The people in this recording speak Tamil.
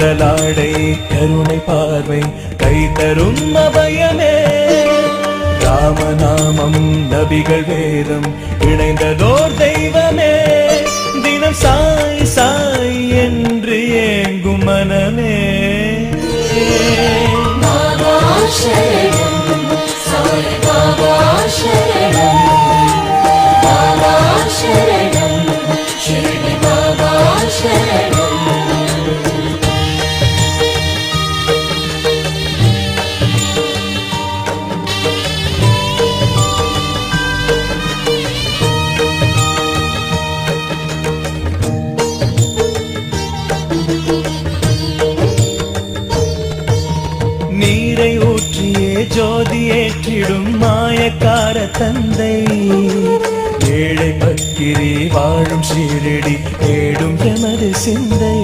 கூந்தலாடை கருணை பார்வை கை தரும் அபயமே ராமநாமம் நபிகள் வேதம் இணைந்ததோர் தெய்வமே தினம் சாய் சாய் என்று ஏங்கும் மனமே பாபா சரணம் சாய் பாபா சரணம் பாபா சரணம் ஷிரடி பாபா சரணம் நீரை ஊற்றியே ஜோதி ஏற்றிடும் மாயக்கார தந்தை ஏழை பக்கிரி வாழும் ஷீரடி தேடும் எமது சிந்தை